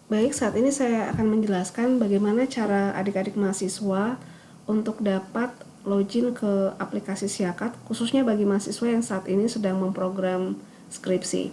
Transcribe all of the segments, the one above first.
Baik, saat ini saya akan menjelaskan bagaimana cara adik-adik mahasiswa untuk dapat login ke aplikasi Siakat, khususnya bagi mahasiswa yang saat ini sedang memprogram skripsi.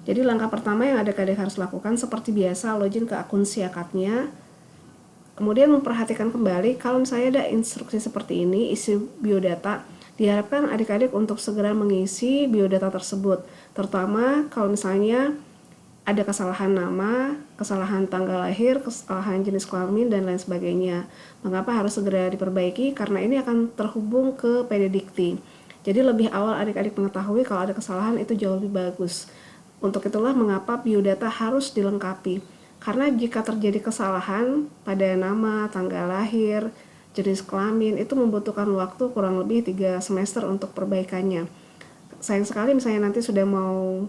Jadi langkah pertama yang adik-adik harus lakukan seperti biasa, login ke akun Siakatnya. Kemudian memperhatikan kembali kalau misalnya ada instruksi seperti ini, isi biodata, diharapkan adik-adik untuk segera mengisi biodata tersebut, terutama kalau misalnya ada kesalahan nama, kesalahan tanggal lahir, kesalahan jenis kelamin, dan lain sebagainya. Mengapa harus segera diperbaiki? Karena ini akan terhubung ke PD Dikti. Jadi lebih awal adik-adik mengetahui kalau ada kesalahan itu jauh lebih bagus. Untuk itulah mengapa biodata harus dilengkapi. Karena jika terjadi kesalahan pada nama, tanggal lahir, jenis kelamin, itu membutuhkan waktu kurang lebih 3 semester untuk perbaikannya. Sayang sekali misalnya nanti sudah mau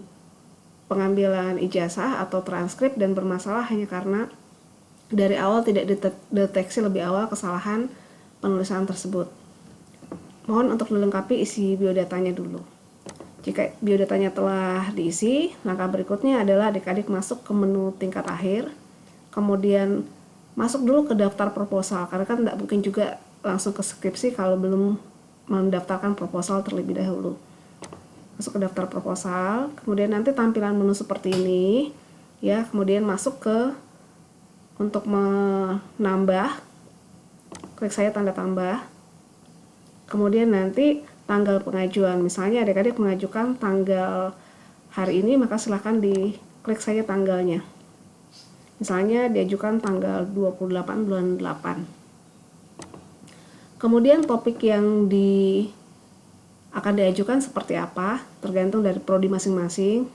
pengambilan ijazah atau transkrip dan bermasalah hanya karena dari awal tidak deteksi lebih awal kesalahan penulisan tersebut. Mohon untuk dilengkapi isi biodatanya dulu. Jika biodatanya telah diisi, langkah berikutnya adalah adik-adik masuk ke menu tingkat akhir, kemudian masuk dulu ke daftar proposal, karena kan tidak mungkin juga langsung ke skripsi kalau belum mendaftarkan proposal terlebih dahulu. Masuk ke daftar proposal, kemudian nanti tampilan menu seperti ini, ya. Kemudian masuk ke untuk menambah, klik saja tanda tambah. Kemudian nanti tanggal pengajuan, misalnya adik-adik mengajukan tanggal hari ini, maka silahkan diklik saja tanggalnya. Misalnya diajukan tanggal 28 bulan 8. Kemudian topik yang akan diajukan seperti apa, tergantung dari prodi masing-masing.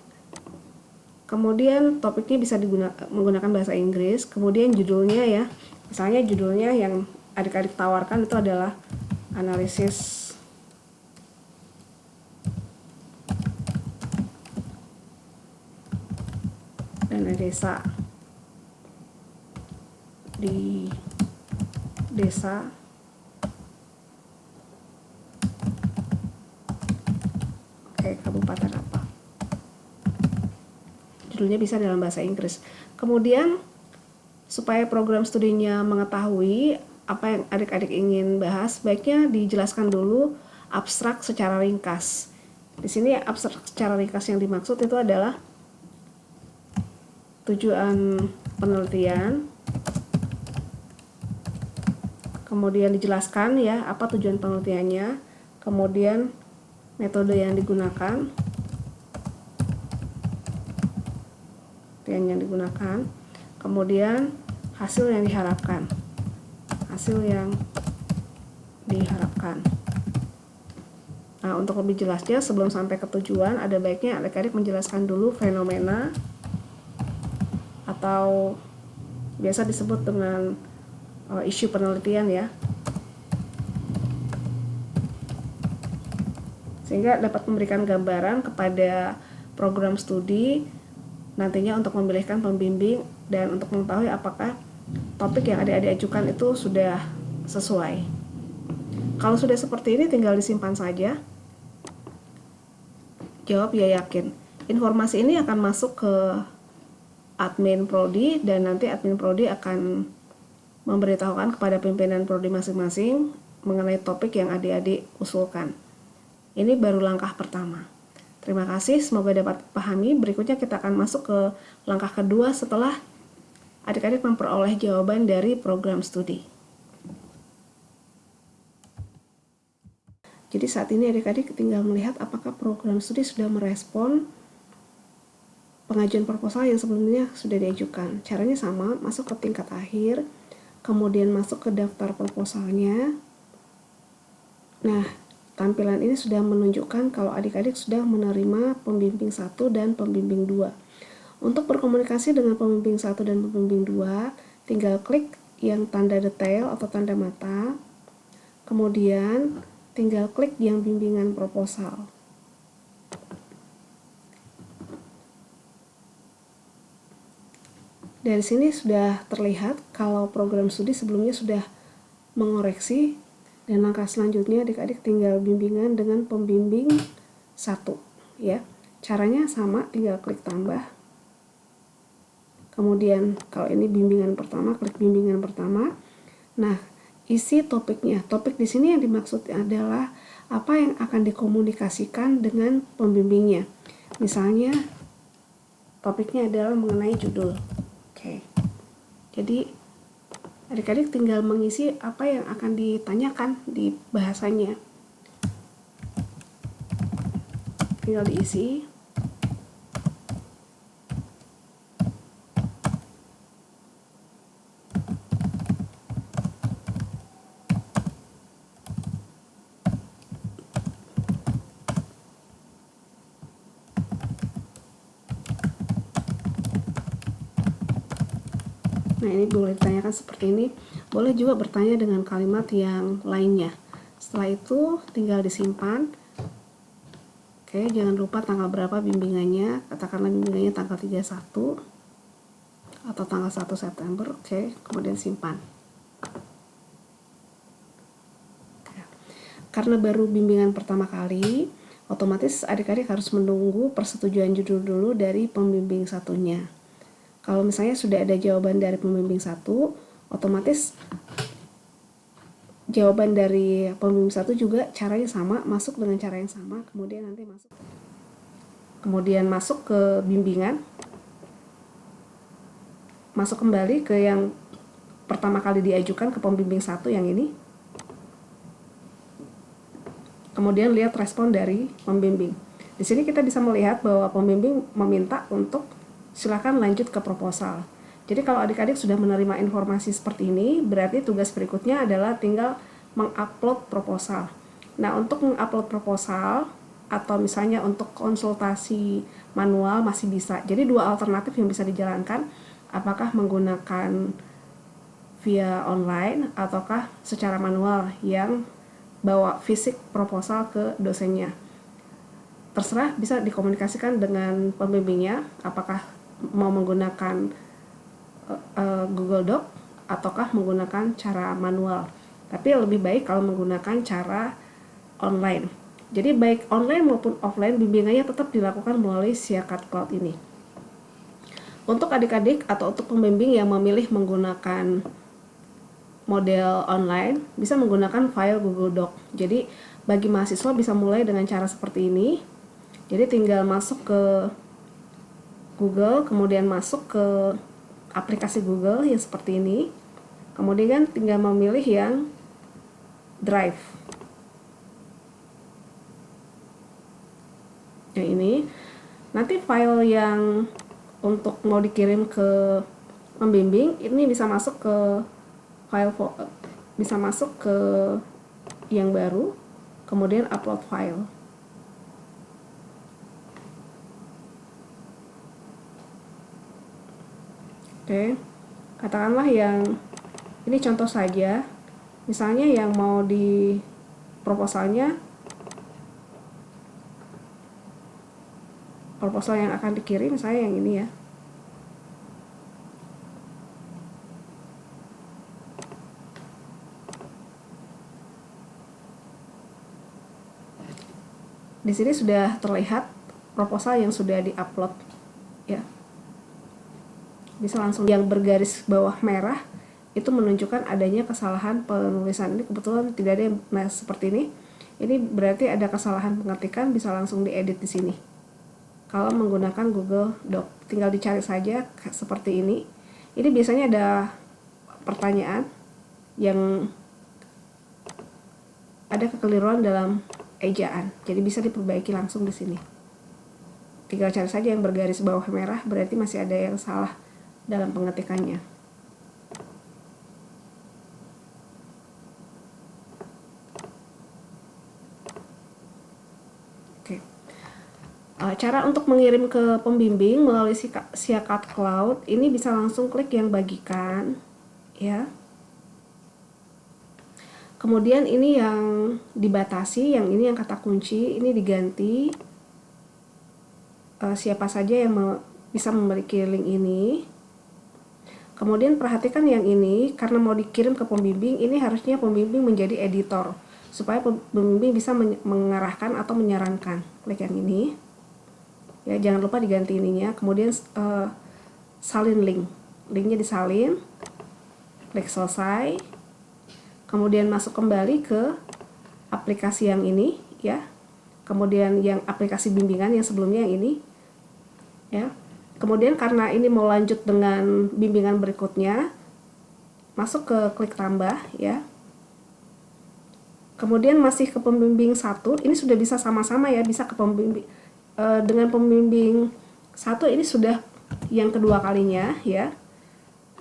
Kemudian topiknya bisa menggunakan bahasa Inggris. Kemudian judulnya ya, misalnya judulnya yang adik-adik tawarkan itu adalah analisis dana desa di desa kabupaten apa. Judulnya bisa dalam bahasa Inggris. Kemudian supaya program studinya mengetahui apa yang adik-adik ingin bahas, baiknya dijelaskan dulu abstrak secara ringkas. Di sini abstrak secara ringkas yang dimaksud itu adalah tujuan penelitian, kemudian dijelaskan ya apa tujuan penelitiannya, kemudian metode yang digunakan, kemudian hasil yang diharapkan. Nah, untuk lebih jelasnya sebelum sampai ke tujuan, ada baiknya adik-adik menjelaskan dulu fenomena atau biasa disebut dengan isu penelitian ya, sehingga dapat memberikan gambaran kepada program studi nantinya untuk memilihkan pembimbing dan untuk mengetahui apakah topik yang adik-adik ajukan itu sudah sesuai. Kalau sudah seperti ini tinggal disimpan saja. Jawab ya yakin. Informasi ini akan masuk ke admin prodi dan nanti admin prodi akan memberitahukan kepada pimpinan prodi masing-masing mengenai topik yang adik-adik usulkan. Ini baru langkah pertama. Terima kasih, semoga dapat dipahami. Berikutnya kita akan masuk ke langkah kedua setelah adik-adik memperoleh jawaban dari program studi. Jadi saat ini adik-adik tinggal melihat apakah program studi sudah merespon pengajuan proposal yang sebelumnya sudah diajukan. Caranya sama, masuk ke tingkat akhir, kemudian masuk ke daftar proposalnya. Nah, tampilan ini sudah menunjukkan kalau adik-adik sudah menerima pembimbing 1 dan pembimbing 2. Untuk berkomunikasi dengan pembimbing 1 dan pembimbing 2, tinggal klik yang tanda detail atau tanda mata, kemudian tinggal klik yang bimbingan proposal. Dari sini sudah terlihat kalau program studi sebelumnya sudah mengoreksi, dan langkah selanjutnya adik-adik tinggal bimbingan dengan pembimbing 1 ya. Caranya sama, tinggal klik tambah. Kemudian kalau ini bimbingan pertama, klik bimbingan pertama. Nah, isi topiknya. Topik di sini yang dimaksud adalah apa yang akan dikomunikasikan dengan pembimbingnya. Misalnya topiknya adalah mengenai judul. Oke. Jadi adik-adik tinggal mengisi apa yang akan ditanyakan di bahasanya. Tinggal diisi. Nah, ini boleh ditanyakan seperti ini. Boleh juga bertanya dengan kalimat yang lainnya. Setelah itu tinggal disimpan. Oke, jangan lupa tanggal berapa bimbingannya. Katakanlah bimbingannya tanggal 31 atau tanggal 1 September. Oke, kemudian simpan. Karena baru bimbingan pertama kali, otomatis adik-adik harus menunggu persetujuan judul dulu dari pembimbing satunya. Kalau misalnya sudah ada jawaban dari pembimbing satu, otomatis jawaban dari pembimbing satu juga caranya sama, masuk dengan cara yang sama, kemudian nanti masuk ke bimbingan, masuk kembali ke yang pertama kali diajukan ke pembimbing satu yang ini, kemudian lihat respon dari pembimbing. Di sini kita bisa melihat bahwa pembimbing meminta untuk silakan lanjut ke proposal. Jadi kalau adik-adik sudah menerima informasi seperti ini, berarti tugas berikutnya adalah tinggal mengupload proposal. Nah, untuk mengupload proposal atau misalnya untuk konsultasi manual masih bisa. Jadi dua alternatif yang bisa dijalankan, apakah menggunakan via online ataukah secara manual yang bawa fisik proposal ke dosennya. Terserah, bisa dikomunikasikan dengan pembimbingnya apakah mau menggunakan Google Doc ataukah menggunakan cara manual. Tapi lebih baik kalau menggunakan cara online. Jadi baik online maupun offline bimbingannya tetap dilakukan melalui Siakat Cloud ini. Untuk adik-adik atau untuk pembimbing yang memilih menggunakan model online, bisa menggunakan file Google Doc. Jadi bagi mahasiswa bisa mulai dengan cara seperti ini. Jadi tinggal masuk ke Google, kemudian masuk ke aplikasi Google yang seperti ini. Kemudian tinggal memilih yang Drive. Yang ini. Nanti file yang untuk mau dikirim ke pembimbing ini bisa masuk ke file, bisa masuk ke yang baru, kemudian upload file. Oke, katakanlah yang ini contoh saja, misalnya yang mau di proposal yang akan dikirim saya yang ini ya. Di sini sudah terlihat proposal yang sudah diupload ya. Bisa langsung yang bergaris bawah merah itu menunjukkan adanya kesalahan penulisan. Ini kebetulan tidak ada yang seperti ini. Ini berarti ada kesalahan pengetikan, bisa langsung diedit di sini. Kalau menggunakan Google Doc, tinggal dicari saja seperti ini. Ini biasanya ada pertanyaan yang ada kekeliruan dalam ejaan, jadi bisa diperbaiki langsung di sini. Tinggal cari saja yang bergaris bawah merah, berarti masih ada yang salah dalam pengetikannya. Oke. Cara untuk mengirim ke pembimbing melalui Siakat Cloud ini bisa langsung klik yang bagikan, ya. Kemudian ini yang dibatasi, yang ini yang kata kunci, ini diganti siapa saja yang bisa memiliki link ini. Kemudian perhatikan yang ini, karena mau dikirim ke pembimbing, ini harusnya pembimbing menjadi editor, supaya pembimbing bisa mengarahkan atau menyarankan. Klik yang ini. Ya, jangan lupa diganti ininya. Kemudian salin link. Linknya disalin, klik selesai, kemudian masuk kembali ke aplikasi yang ini ya, kemudian yang aplikasi bimbingan yang sebelumnya yang ini ya. Kemudian karena ini mau lanjut dengan bimbingan berikutnya, masuk ke klik tambah ya. Kemudian masih ke pembimbing 1, ini sudah bisa sama-sama ya, bisa ke pembimbing dengan pembimbing 1 ini sudah yang kedua kalinya ya.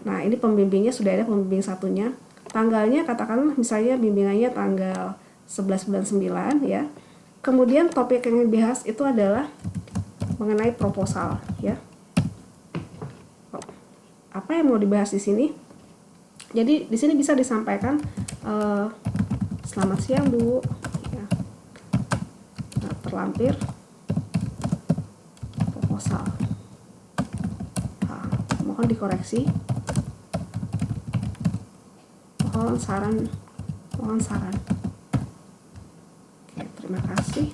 Nah, ini pembimbingnya sudah ada pembimbing satunya. Tanggalnya katakanlah misalnya bimbingannya tanggal 11 bulan 9 ya. Kemudian topik yang dibahas itu adalah mengenai proposal ya. Apa yang mau dibahas di sini? Jadi di sini bisa disampaikan selamat siang Bu ya. Nah, terlampir proposal. Nah, mohon dikoreksi. Mohon saran. Oke, terima kasih.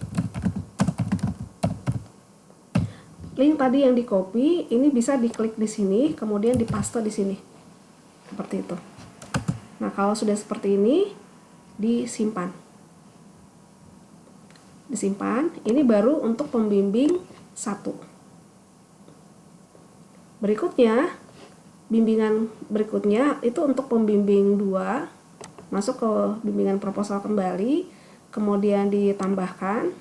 Link tadi yang di copy ini bisa diklik di sini, kemudian dipaste di sini. Seperti itu. Nah, kalau sudah seperti ini, disimpan. Ini baru untuk pembimbing 1. Berikutnya, bimbingan berikutnya itu untuk pembimbing 2, masuk ke bimbingan proposal kembali, kemudian ditambahkan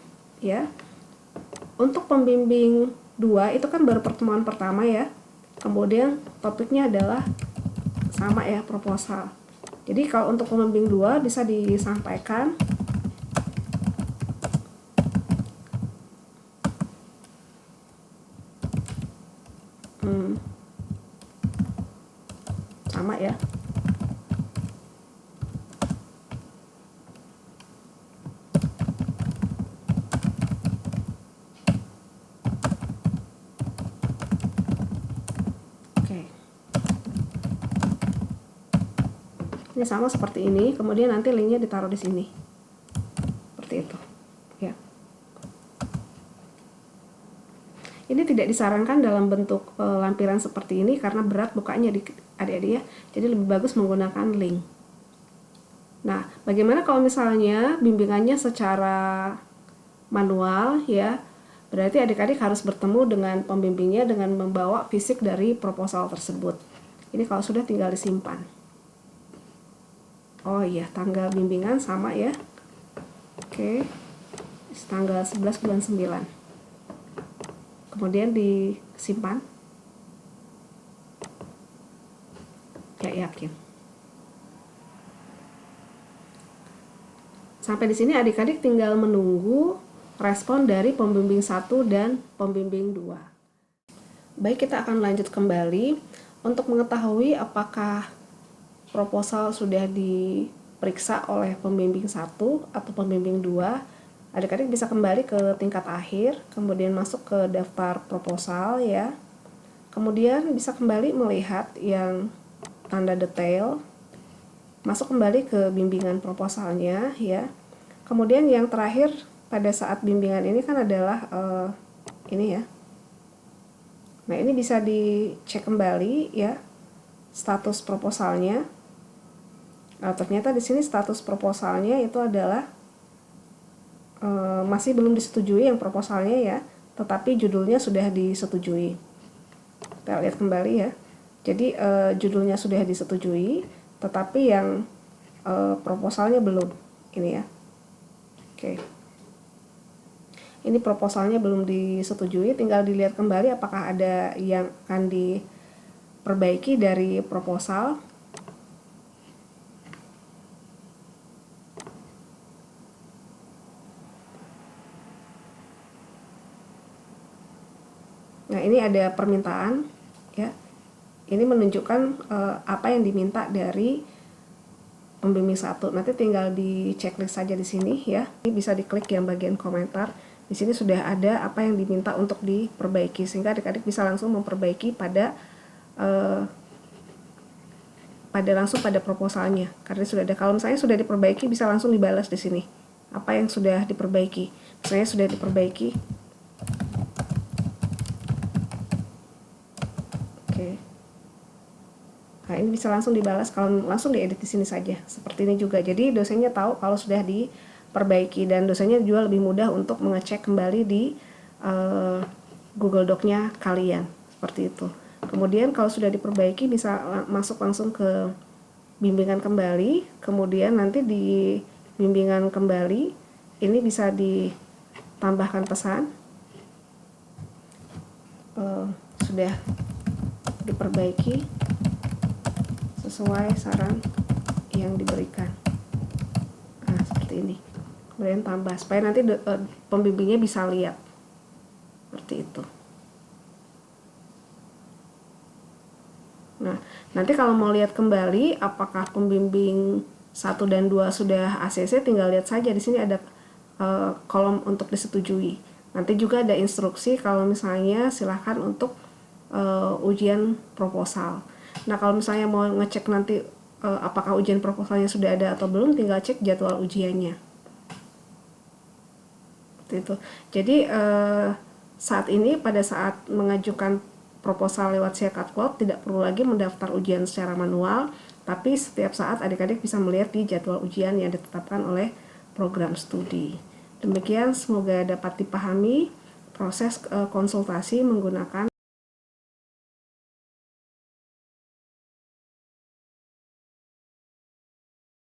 ya. Untuk pembimbing 2 itu kan baru pertemuan pertama ya. Kemudian topiknya adalah sama ya, proposal. Jadi kalau untuk pembimbing 2 bisa disampaikan sama ya. Ini sama seperti ini, kemudian nanti linknya ditaruh di sini, seperti itu ya. Ini tidak disarankan dalam bentuk lampiran seperti ini karena berat bukanya di adik-adik ya, jadi lebih bagus menggunakan link. Nah, bagaimana kalau misalnya bimbingannya secara manual ya, berarti adik-adik harus bertemu dengan pembimbingnya dengan membawa fisik dari proposal tersebut. Ini kalau sudah tinggal disimpan. Oh iya, tanggal bimbingan sama ya. Oke. Tanggal 11 bulan 9. Kemudian disimpan. Ya, yakin. Sampai di sini adik-adik tinggal menunggu respon dari pembimbing 1 dan pembimbing 2. Baik, kita akan lanjut kembali untuk mengetahui apakah proposal sudah diperiksa oleh pembimbing 1 atau pembimbing 2. Adik-adik bisa kembali ke tingkat akhir, kemudian masuk ke daftar proposal ya. Kemudian bisa kembali melihat yang tanda detail, masuk kembali ke bimbingan proposalnya ya. Kemudian yang terakhir pada saat bimbingan ini kan adalah ini ya. Nah, ini bisa dicek kembali ya status proposalnya. Nah, ternyata di sini status proposalnya itu adalah masih belum disetujui yang proposalnya ya, tetapi judulnya sudah disetujui. Kita lihat kembali ya. Jadi judulnya sudah disetujui, tetapi yang proposalnya belum. Ini ya. Oke. Ini proposalnya belum disetujui, tinggal dilihat kembali apakah ada yang akan diperbaiki dari proposal. Nah, ini ada permintaan ya. Ini menunjukkan apa yang diminta dari pembimbing 1. Nanti tinggal di checklist saja di sini ya. Ini bisa diklik yang bagian komentar. Di sini sudah ada apa yang diminta untuk diperbaiki, sehingga adik-adik bisa langsung memperbaiki pada pada proposalnya. Karena sudah ada. Kalau misalnya sudah diperbaiki, bisa langsung dibalas di sini. Apa yang sudah diperbaiki? Misalnya sudah diperbaiki. Oke. Nah, ini bisa langsung dibalas kalau langsung diedit di sini saja. Seperti ini juga. Jadi dosennya tahu kalau sudah diperbaiki, dan dosennya juga lebih mudah untuk mengecek kembali di Google Doc-nya kalian. Seperti itu. Kemudian kalau sudah diperbaiki bisa masuk langsung ke bimbingan kembali. Kemudian nanti di bimbingan kembali ini bisa ditambahkan pesan sudah diperbaiki sesuai saran yang diberikan. Nah, seperti ini. Kemudian tambah supaya nanti pembimbingnya bisa lihat. Seperti itu. Nah, nanti kalau mau lihat kembali apakah pembimbing 1 dan 2 sudah ACC, tinggal lihat saja di sini ada kolom untuk disetujui. Nanti juga ada instruksi kalau misalnya silahkan untuk ujian proposal. Nah, kalau misalnya mau ngecek nanti apakah ujian proposalnya sudah ada atau belum, tinggal cek jadwal ujiannya. Seperti itu. Jadi saat ini pada saat mengajukan proposal lewat Siakat Cloud tidak perlu lagi mendaftar ujian secara manual, tapi setiap saat adik-adik bisa melihat di jadwal ujian yang ditetapkan oleh program studi. Demikian, semoga dapat dipahami proses konsultasi menggunakan